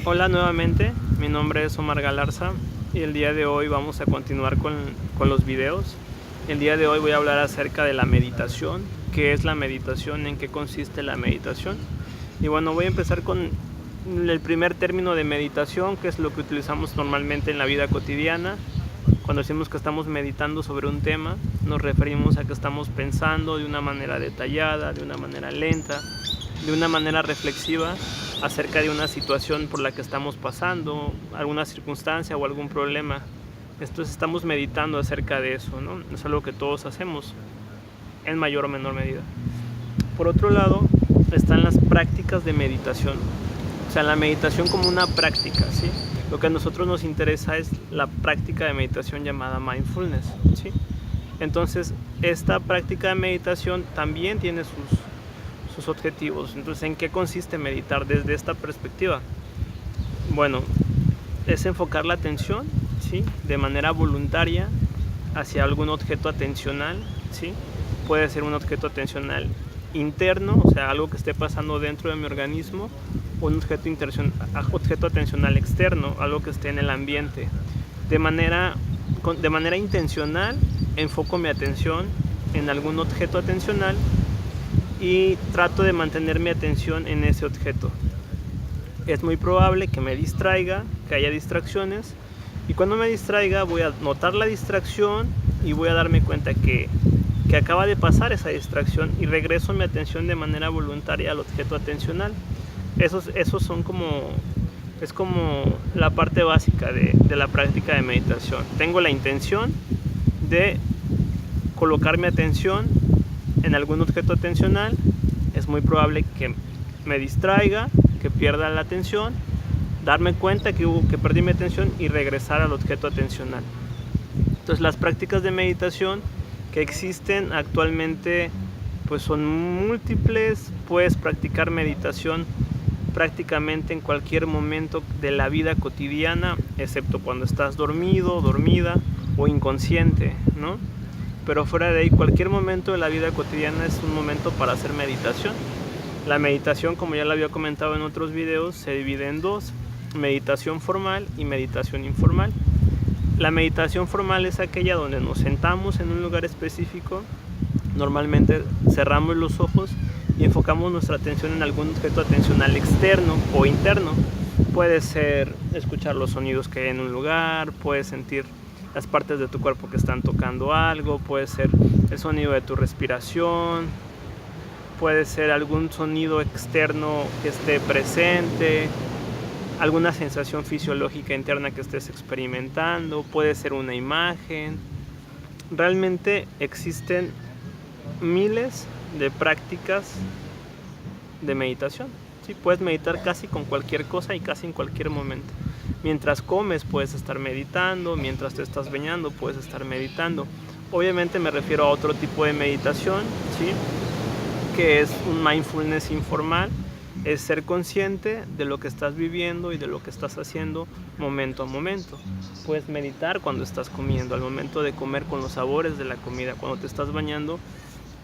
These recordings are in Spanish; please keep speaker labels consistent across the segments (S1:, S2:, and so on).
S1: Hola nuevamente, mi nombre es Omar Galarza y el día de hoy vamos a continuar con los videos. El día de hoy voy a hablar acerca de la meditación, qué es la meditación, en qué consiste la meditación. Y bueno, voy a empezar con el primer término de meditación, que es lo que utilizamos normalmente en la vida cotidiana. Cuando decimos que estamos meditando sobre un tema, nos referimos a que estamos pensando de una manera detallada, de una manera lenta, de una manera reflexiva acerca de una situación por la que estamos pasando, alguna circunstancia o algún problema. Entonces estamos meditando acerca de eso, ¿no? Es algo que todos hacemos en mayor o menor medida. Por otro lado, están las prácticas de meditación. O sea, la meditación como una práctica, ¿sí? Lo que a nosotros nos interesa es la práctica de meditación llamada mindfulness, ¿sí? Entonces, esta práctica de meditación también tiene sus objetivos. Entonces, ¿en qué consiste meditar desde esta perspectiva? Bueno, es enfocar la atención, ¿sí?, de manera voluntaria hacia algún objeto atencional, ¿sí? Puede ser un objeto atencional interno, o sea, algo que esté pasando dentro de mi organismo, o un objeto atencional externo, algo que esté en el ambiente. De manera intencional, enfoco mi atención en algún objeto atencional y trato de mantener mi atención en ese objeto. Es muy probable que me distraiga, que haya distracciones, y cuando me distraiga voy a notar la distracción y voy a darme cuenta que acaba de pasar esa distracción y regreso mi atención de manera voluntaria al objeto atencional. Esos son es como la parte básica de la práctica de meditación. Tengo la intención de colocar mi atención en algún objeto atencional. Es muy probable que me distraiga, que pierda la atención, darme cuenta que perdí mi atención y regresar al objeto atencional. Entonces, las prácticas de meditación que existen actualmente pues son múltiples. Puedes practicar meditación prácticamente en cualquier momento de la vida cotidiana, excepto cuando estás dormido, dormida o inconsciente, ¿no? Pero fuera de ahí, cualquier momento de la vida cotidiana es un momento para hacer meditación. La meditación, como ya lo había comentado en otros videos, se divide en dos: meditación formal y meditación informal. La meditación formal es aquella donde nos sentamos en un lugar específico, normalmente cerramos los ojos y enfocamos nuestra atención en algún objeto atencional externo o interno. Puede ser escuchar los sonidos que hay en un lugar, puedes sentir las partes de tu cuerpo que están tocando algo, puede ser el sonido de tu respiración, puede ser algún sonido externo que esté presente, alguna sensación fisiológica interna que estés experimentando, puede ser una imagen. Realmente existen miles de prácticas de meditación. Sí, puedes meditar casi con cualquier cosa y casi en cualquier momento. Mientras comes puedes estar meditando, mientras te estás bañando puedes estar meditando. Obviamente me refiero a otro tipo de meditación, ¿sí?, que es un mindfulness informal. Es ser consciente de lo que estás viviendo y de lo que estás haciendo momento a momento. Puedes meditar cuando estás comiendo, al momento de comer, con los sabores de la comida, cuando te estás bañando,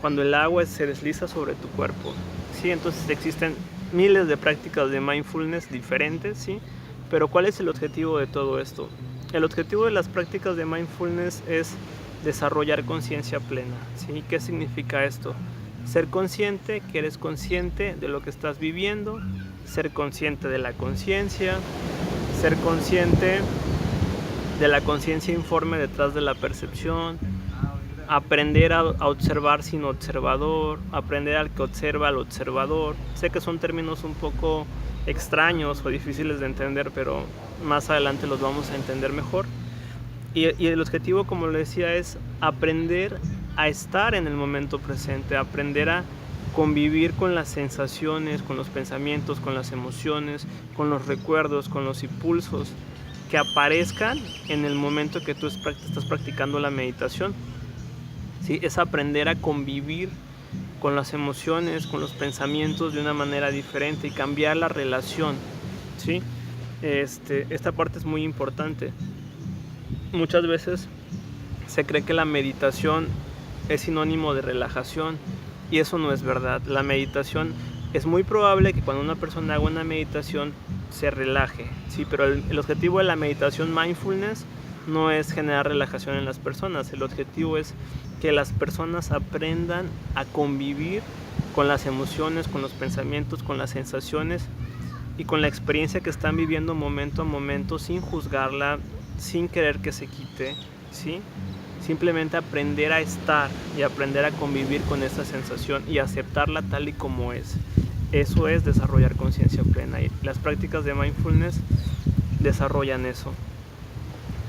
S1: cuando el agua se desliza sobre tu cuerpo, ¿sí? Entonces existen miles de prácticas de mindfulness diferentes, ¿sí? Pero ¿cuál es el objetivo de todo esto? El objetivo de las prácticas de mindfulness es desarrollar conciencia plena, ¿sí? ¿Qué significa esto? Ser consciente, que eres consciente de lo que estás viviendo, ser consciente de la conciencia, ser consciente de la conciencia informe detrás de la percepción, aprender a observar sin observador, aprender al que observa al observador. Sé que son términos un poco extraños o difíciles de entender, pero más adelante los vamos a entender mejor. Y el objetivo, como le decía, es aprender a estar en el momento presente, aprender a convivir con las sensaciones, con los pensamientos, con las emociones, con los recuerdos, con los impulsos que aparezcan en el momento que tú estás practicando la meditación. ¿Sí? Es aprender a convivir con las emociones, con los pensamientos de una manera diferente y cambiar la relación, ¿sí? Esta parte es muy importante. Muchas veces se cree que la meditación es sinónimo de relajación y eso no es verdad. La meditación, es muy probable que cuando una persona haga una meditación se relaje, ¿sí? Pero el objetivo de la meditación mindfulness no es generar relajación en las personas. El objetivo es que las personas aprendan a convivir con las emociones, con los pensamientos, con las sensaciones y con la experiencia que están viviendo momento a momento, sin juzgarla, sin querer que se quite, ¿sí? Simplemente aprender a estar y aprender a convivir con esa sensación y aceptarla tal y como es. Eso es desarrollar conciencia plena, y las prácticas de mindfulness desarrollan eso.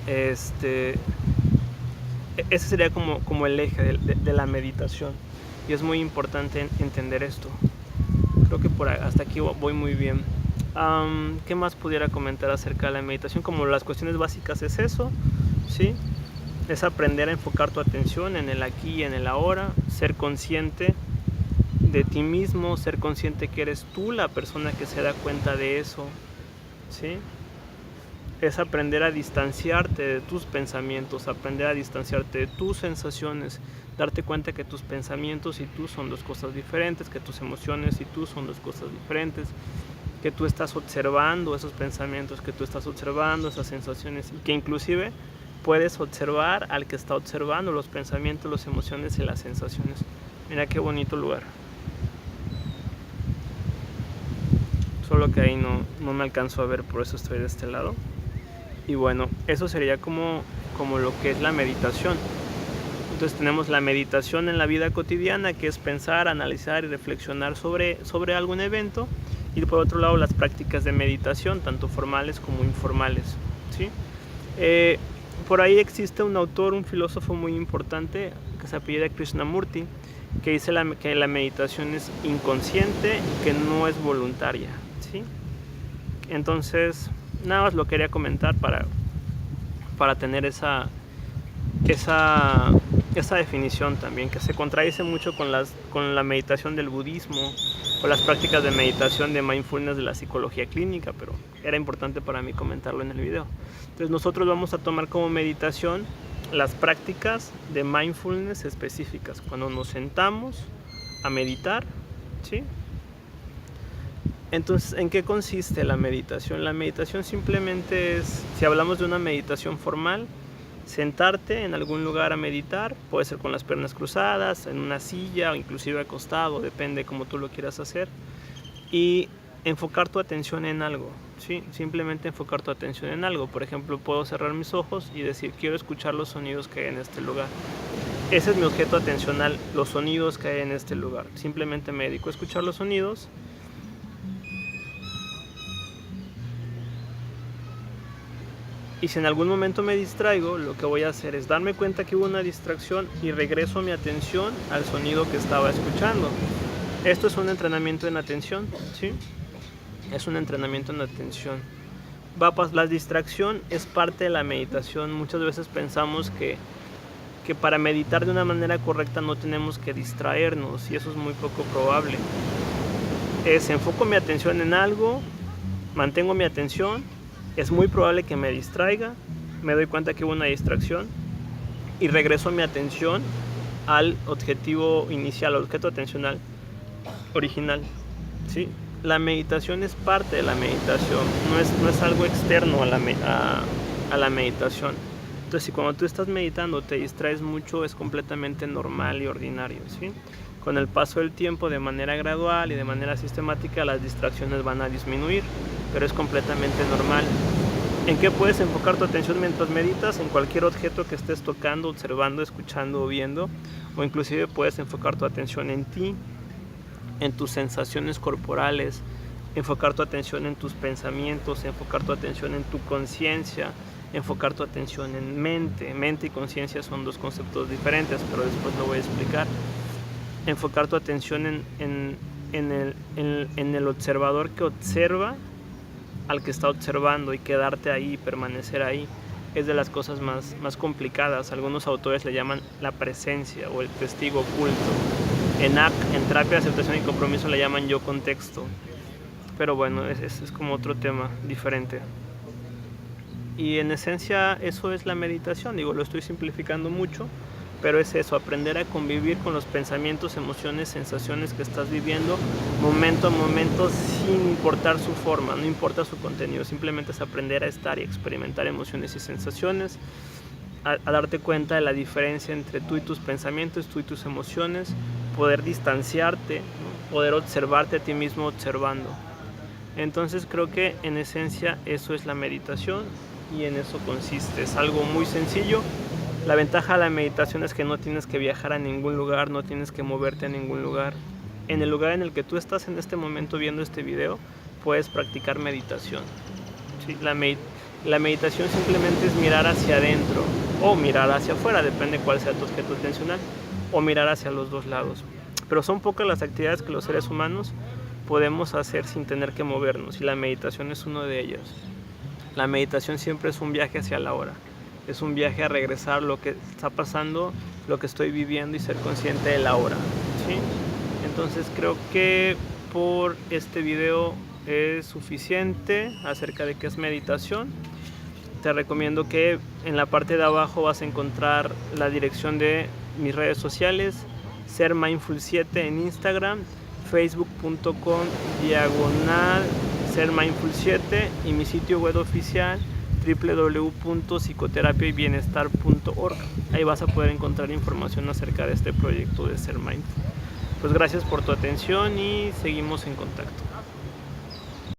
S1: Ese sería como el eje de la meditación, y es muy importante entender esto. Creo que hasta aquí voy muy bien. ¿Qué más pudiera comentar acerca de la meditación? Como las cuestiones básicas es eso, ¿sí? Es aprender a enfocar tu atención en el aquí y en el ahora, ser consciente de ti mismo, ser consciente que eres tú la persona que se da cuenta de eso, ¿sí? Es aprender a distanciarte de tus pensamientos, aprender a distanciarte de tus sensaciones, darte cuenta que tus pensamientos y tú son dos cosas diferentes, que tus emociones y tú son dos cosas diferentes, que tú estás observando esos pensamientos, que tú estás observando esas sensaciones, y que inclusive puedes observar al que está observando los pensamientos, las emociones y las sensaciones. Mira qué bonito lugar. Solo que ahí no me alcanzo a ver, por eso estoy de este lado. Y bueno, eso sería como lo que es la meditación. Entonces tenemos la meditación en la vida cotidiana, que es pensar, analizar y reflexionar sobre algún evento. Y por otro lado, las prácticas de meditación, tanto formales como informales, ¿sí? Por ahí existe un autor, un filósofo muy importante, que se apellida Krishnamurti, que dice que la meditación es inconsciente y que no es voluntaria, ¿sí? Entonces, nada más lo quería comentar para tener esa definición también, que se contradice mucho con la meditación del budismo o las prácticas de meditación de mindfulness de la psicología clínica, pero era importante para mí comentarlo en el video. Entonces nosotros vamos a tomar como meditación las prácticas de mindfulness específicas, cuando nos sentamos a meditar, ¿sí? Entonces, ¿en qué consiste la meditación? La meditación simplemente es, si hablamos de una meditación formal, sentarte en algún lugar a meditar, puede ser con las piernas cruzadas, en una silla o inclusive acostado, depende como tú lo quieras hacer, y enfocar tu atención en algo, ¿sí? Simplemente enfocar tu atención en algo. Por ejemplo, puedo cerrar mis ojos y decir, quiero escuchar los sonidos que hay en este lugar. Ese es mi objeto atencional, los sonidos que hay en este lugar. Simplemente me dedico a escuchar los sonidos. Y si en algún momento me distraigo, lo que voy a hacer es darme cuenta que hubo una distracción y regreso mi atención al sonido que estaba escuchando. Esto es un entrenamiento en atención, ¿sí? Es un entrenamiento en atención. La distracción es parte de la meditación. Muchas veces pensamos que para meditar de una manera correcta no tenemos que distraernos, y eso es muy poco probable. Enfoco mi atención en algo, mantengo mi atención. Es muy probable que me distraiga, me doy cuenta que hubo una distracción y regreso mi atención al objetivo inicial, al objeto atencional original, ¿sí? La meditación es parte de la meditación, no es algo externo a la meditación. Entonces, si cuando tú estás meditando te distraes mucho, es completamente normal y ordinario, ¿sí? Con el paso del tiempo, de manera gradual y de manera sistemática, las distracciones van a disminuir, pero es completamente normal. ¿En qué puedes enfocar tu atención mientras meditas? En cualquier objeto que estés tocando, observando, escuchando o viendo, o inclusive puedes enfocar tu atención en ti, en tus sensaciones corporales, enfocar tu atención en tus pensamientos, enfocar tu atención en tu conciencia, enfocar tu atención en mente. Mente y conciencia son dos conceptos diferentes, pero después lo voy a explicar. Enfocar tu atención en el observador que observa al que está observando, y quedarte ahí, permanecer ahí, es de las cosas más complicadas. Algunos autores le llaman la presencia o el testigo oculto. En terapia de aceptación y compromiso le llaman yo contexto, pero bueno, es como otro tema diferente. Y en esencia eso es la meditación. Digo, lo estoy simplificando mucho, pero es eso, aprender a convivir con los pensamientos, emociones, sensaciones que estás viviendo momento a momento sin importar su forma, no importa su contenido, simplemente es aprender a estar y experimentar emociones y sensaciones, a darte cuenta de la diferencia entre tú y tus pensamientos, tú y tus emociones, poder distanciarte, ¿no? Poder observarte a ti mismo observando. Entonces creo que en esencia eso es la meditación y en eso consiste, es algo muy sencillo. La ventaja de la meditación es que no tienes que viajar a ningún lugar, no tienes que moverte a ningún lugar. En el lugar en el que tú estás en este momento viendo este video, puedes practicar meditación. ¿Sí? La meditación simplemente es mirar hacia adentro o mirar hacia afuera, depende cuál sea tu objeto atencional, o mirar hacia los dos lados. Pero son pocas las actividades que los seres humanos podemos hacer sin tener que movernos, y la meditación es una de ellas. La meditación siempre es un viaje hacia la hora. Es un viaje a regresar lo que está pasando, lo que estoy viviendo y ser consciente de la hora, ¿sí? Entonces creo que por este video es suficiente acerca de qué es meditación. Te recomiendo que en la parte de abajo vas a encontrar la dirección de mis redes sociales, Ser Mindful 7 en Instagram, facebook.com/Ser-Mindful7 y mi sitio web oficial www.psicoterapiaybienestar.org. Ahí vas a poder encontrar información acerca de este proyecto de Ser Mindful. Pues gracias por tu atención y seguimos en contacto.